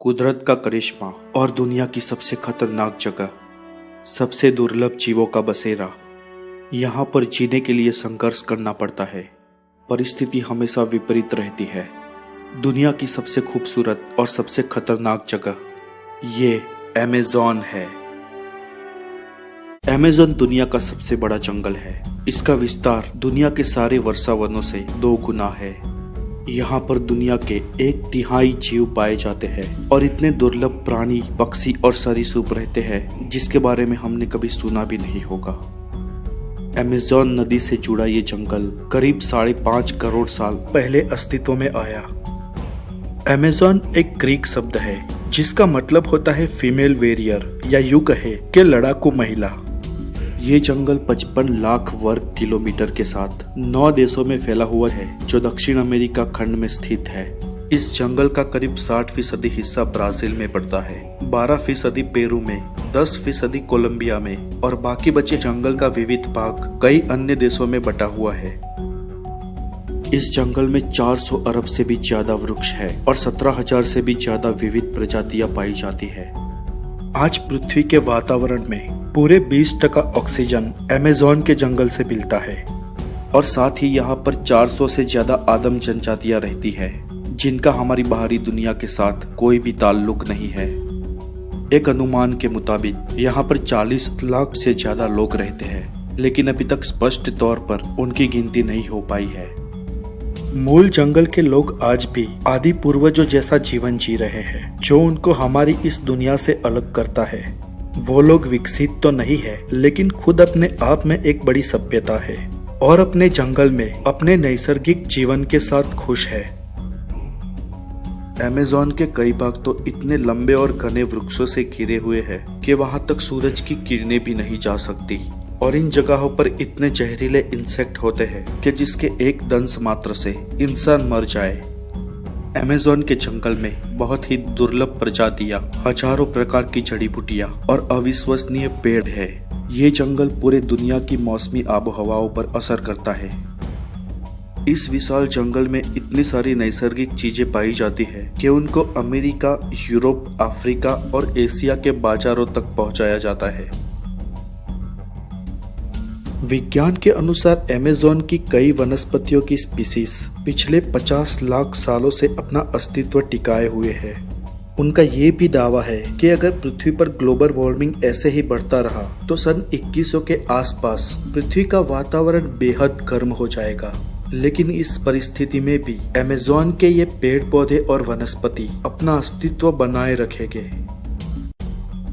कुदरत का करिश्मा और दुनिया की सबसे खतरनाक जगह, सबसे दुर्लभ जीवों का बसेरा। यहाँ पर जीने के लिए संघर्ष करना पड़ता है। परिस्थिति हमेशा विपरीत रहती है। दुनिया की सबसे खूबसूरत और सबसे खतरनाक जगह ये अमेज़न है। अमेज़न दुनिया का सबसे बड़ा जंगल है। इसका विस्तार दुनिया के सारे वर्षावनों से 2 गुना है। यहाँ पर दुनिया के 1/3 जीव पाए जाते हैं और इतने दुर्लभ प्राणी, पक्षी और सरीसृप रहते हैं जिसके बारे में हमने कभी सुना भी नहीं होगा। अमेज़न नदी से जुड़ा ये जंगल करीब 5.5 करोड़ साल पहले अस्तित्व में आया। अमेज़न एक ग्रीक शब्द है जिसका मतलब होता है फीमेल वेरियर या यूं कहे कि लड़ाकू महिला। ये जंगल 55 लाख वर्ग किलोमीटर के साथ 9 देशों में फैला हुआ है जो दक्षिण अमेरिका खंड में स्थित है। इस जंगल का करीब 60% हिस्सा ब्राजील में पड़ता है, 12% पेरू में, 10% कोलंबिया में और बाकी बचे जंगल का विविध भाग कई अन्य देशों में बटा हुआ है। इस जंगल में 400 अरब से भी ज्यादा वृक्ष है और 17,000 से भी ज्यादा विविध प्रजातियां पाई जाती है। आज पृथ्वी के वातावरण में पूरे 20% ऑक्सीजन अमेज़न के जंगल से मिलता है और साथ ही यहाँ पर 400 से ज्यादा आदम जनजातियां रहती है जिनका हमारी बाहरी दुनिया के साथ कोई भी ताल्लुक नहीं है। एक अनुमान के मुताबिक यहाँ पर 40 लाख से ज्यादा लोग रहते हैं, लेकिन अभी तक स्पष्ट तौर पर उनकी गिनती नहीं हो पाई है। मूल जंगल के लोग आज भी आदि पूर्वजों जैसा जीवन जी रहे हैं जो उनको हमारी इस दुनिया से अलग करता है। वो लोग विकसित तो नहीं है, लेकिन खुद अपने आप में एक बड़ी सभ्यता है और अपने जंगल में अपने नैसर्गिक जीवन के साथ खुश है। अमेज़न के कई भाग तो इतने लंबे और घने वृक्षों से घिरे हुए हैं कि वहां तक सूरज की किरणें भी नहीं जा सकती और इन जगहों पर इतने जहरीले इंसेक्ट होते हैं कि जिसके एक दंश मात्र से इंसान मर जाए। अमेज़न के जंगल में बहुत ही दुर्लभ प्रजातियां, हजारों प्रकार की जड़ी बूटियां और अविश्वसनीय पेड़ है। ये जंगल पूरे दुनिया की मौसमी आबोहवाओं पर असर करता है। इस विशाल जंगल में इतनी सारी नैसर्गिक चीजें पाई जाती है कि उनको अमेरिका, यूरोप, अफ्रीका और एशिया के बाजारों तक पहुंचाया जाता है। विज्ञान के अनुसार अमेज़न की कई वनस्पतियों की स्पीसीज पिछले 50 लाख सालों से अपना अस्तित्व टिकाए हुए है। उनका ये भी दावा है कि अगर पृथ्वी पर ग्लोबल वार्मिंग ऐसे ही बढ़ता रहा तो सन 2100 के आसपास पृथ्वी का वातावरण बेहद गर्म हो जाएगा। लेकिन इस परिस्थिति में भी अमेज़न के ये पेड़ पौधे और वनस्पति अपना अस्तित्व बनाए रखेंगे।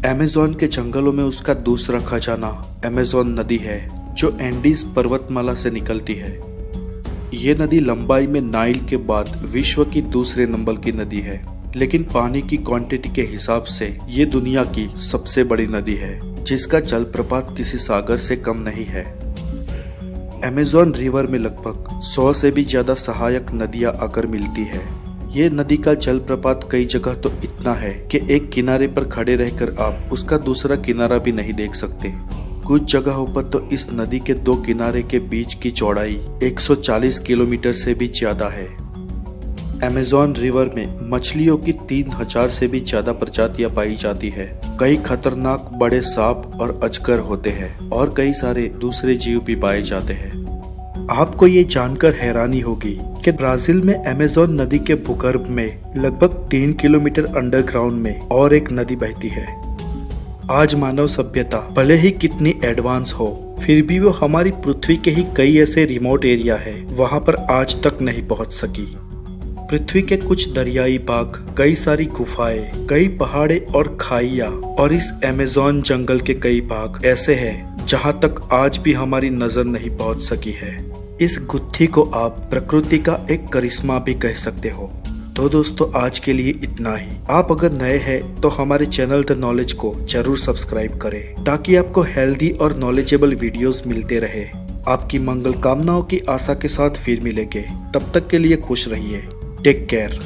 अमेज़न के जंगलों में उसका दूसरा खजाना अमेज़न नदी है जो एंडीज पर्वतमाला से निकलती है। ये नदी लंबाई में नाइल के बाद विश्व की दूसरे नंबर की नदी है, लेकिन पानी की क्वांटिटी के हिसाब से ये दुनिया की सबसे बड़ी नदी है जिसका जलप्रपात किसी सागर से कम नहीं है। अमेज़न रिवर में लगभग 100 से भी ज्यादा सहायक नदियां आकर मिलती है। ये नदी का जलप्रपात कई जगह तो इतना है कि एक किनारे पर खड़े रहकर आप उसका दूसरा किनारा भी नहीं देख सकते। कुछ जगहों पर तो इस नदी के 2 किनारे के बीच की चौड़ाई 140 किलोमीटर से भी ज्यादा है। अमेज़न रिवर में मछलियों की 3000 से भी ज्यादा प्रजातियां पाई जाती है। कई खतरनाक बड़े सांप और अजगर होते हैं और कई सारे दूसरे जीव भी पाए जाते हैं। आपको ये जानकर हैरानी होगी कि ब्राजील में अमेज़न नदी के भूगर्भ में लगभग 3 किलोमीटर अंडरग्राउंड में और एक नदी बहती है। आज मानव सभ्यता भले ही कितनी एडवांस हो, फिर भी वो हमारी पृथ्वी के ही कई ऐसे रिमोट एरिया है वहां पर आज तक नहीं पहुंच सकी। पृथ्वी के कुछ दरियाई भाग, कई सारी गुफाएं, कई पहाड़े और खाइयां और इस अमेज़न जंगल के कई भाग ऐसे हैं जहां तक आज भी हमारी नजर नहीं पहुंच सकी है। इस गुत्थी को आप प्रकृति का एक करिश्मा भी कह सकते हो। तो दोस्तों, आज के लिए इतना ही। आप अगर नए हैं तो हमारे चैनल द नॉलेज को जरूर सब्सक्राइब करें ताकि आपको हेल्दी और नॉलेजेबल वीडियोस मिलते रहे। आपकी मंगल कामनाओं की आशा के साथ फिर मिलेंगे। तब तक के लिए खुश रहिए। Take care.